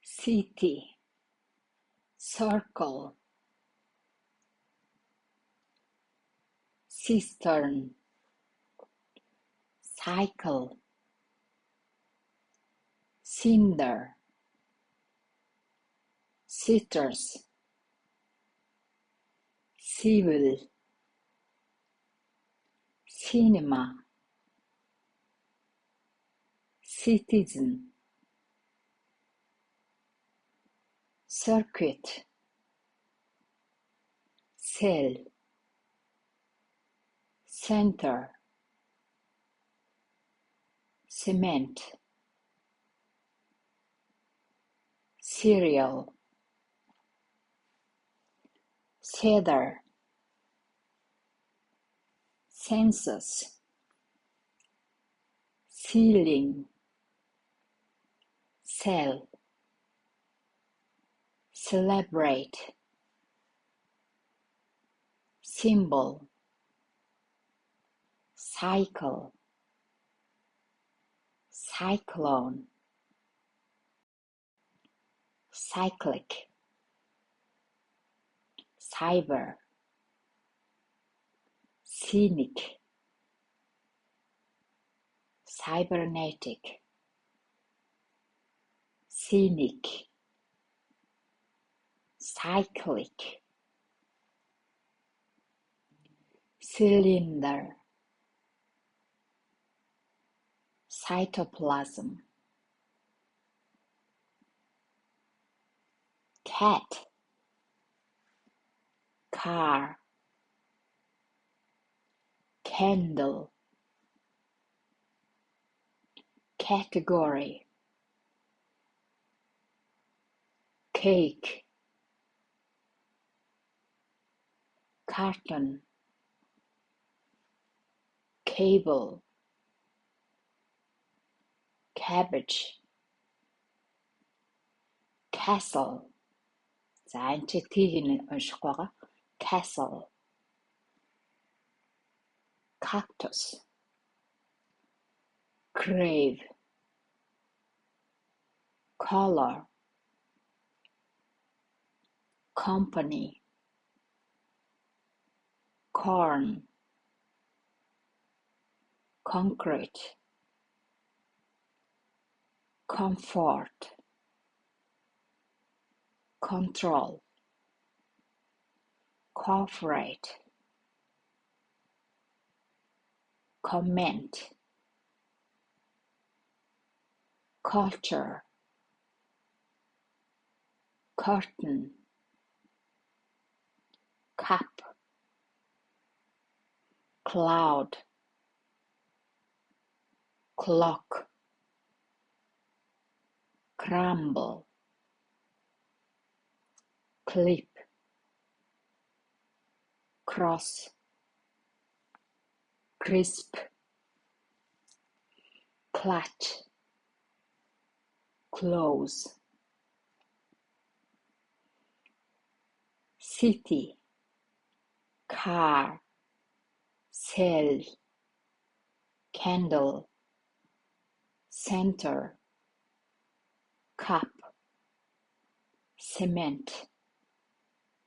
City, circle, cistern, cycle, cinder, citrus, civil, cinema, citizen, circuit, cell, center, cement, cereal, cedar, census, ceiling, cell, celebrate, symbol, cycle, cyclone, cyclic, cyber, scenic, cybernetic, scenic, cyclic, cylinder, cytoplasm, cat, car, candle, category, cake, carton, cable, cabbage, castle. За энэ чи тийг нь унших байгаа. Castle, cactus, crave, color, company, corn, concrete, comfort, control, cooperate, comment, culture, curtain, cup, cloud, clock, crumble, clip, cross, crisp, clutch, close, city, car, cell, candle, center, cup, cement,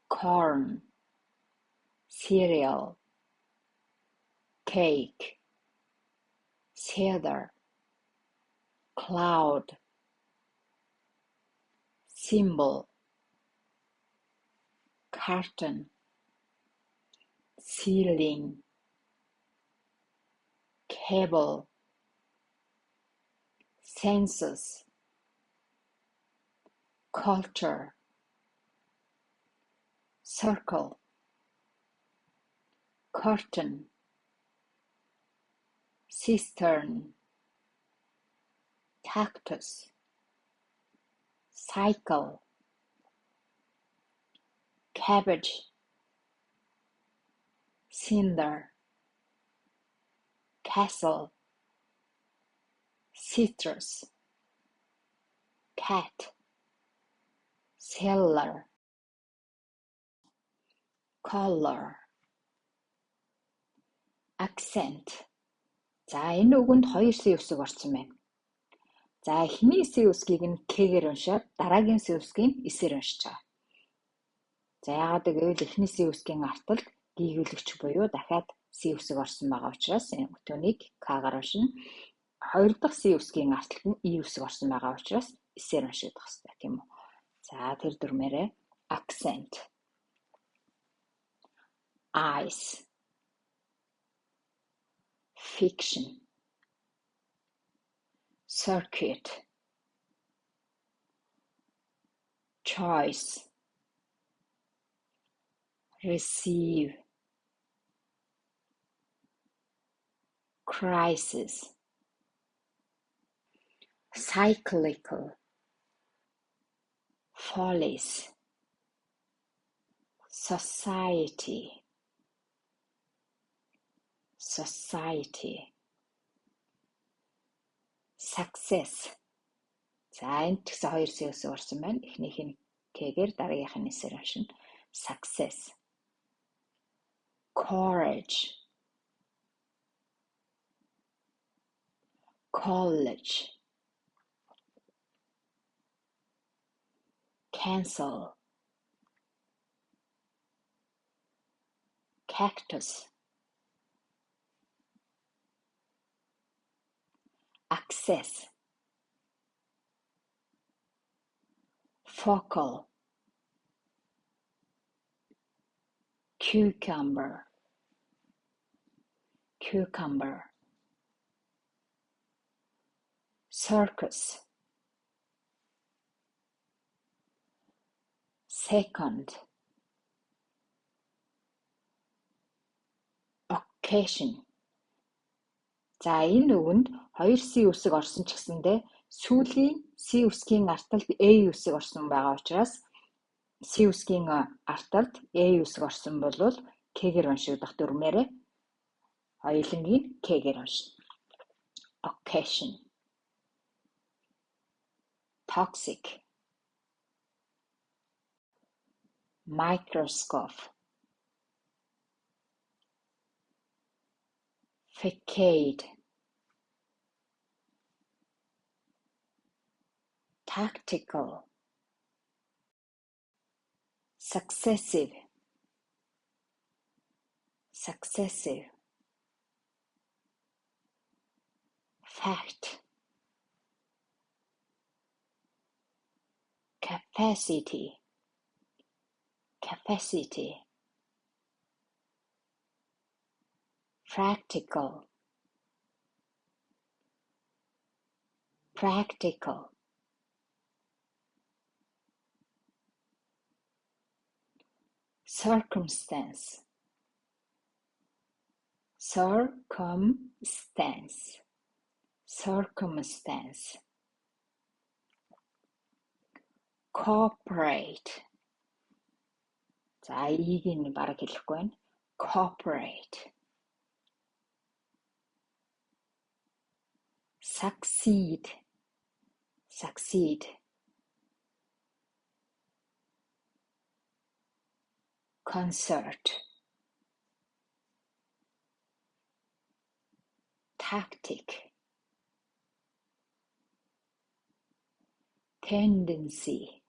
corn, cereal, cake, cedar, cloud, symbol, carton, ceiling, cable, census, culture, circle, curtain, cistern, cactus, cycle, cabbage, cinder, castle, citrus, cat, cellar, color, accent, За энэ үгэнд 2 C үсэг орсон байна. За эхний C үсгийг нь K-гээр уншаад дараагийн C үсгийг S-ээр уншиж байгаа. За яагаад гэвэл эхний C үсгийн арталд гүйгүүлэгч буюу дахиад C үсэг орсон байгаа учраас түүнийг K-гаар уншина. Хоёр дахь C үсгийн арталд нь E үсэг орсон байгаа учраас S-ээр уншигдах хэрэгтэй тийм үү. За тэр дүрмээрээ accent, eyes, fiction, circuit, choice, receive, crisis, cyclical, follies, society, success. За энд тэгсэн 2 C үсэг орсон байна. Эхнийх нь K-гээр дараагийнх нь S-ээр уншина. Success, courage, college, cancel, cactus, access, focal, cucumber, circus, second, occasion. За энэ үгэнд 2 C үсэг орсон ч гэсэндээ сүүлийн C үсгийн арталд A үсэг орсон байгаа учраас C үсгийн арталд A үсэг орсон бол K-гээр уншигдах дүрмээрээ хоёулангийн K-гээр уншина. Occasion, toxic, microscope, facade, tactical, successive, fact, capacity, practical, circumstance, cooperate. За ийг нь бараг хэлэхгүй байна. Cooperate, succeed, concert, tactic, tendency,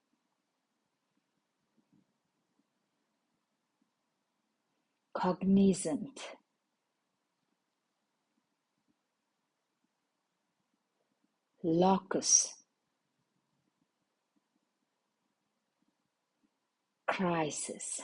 cognizant, locus, crisis.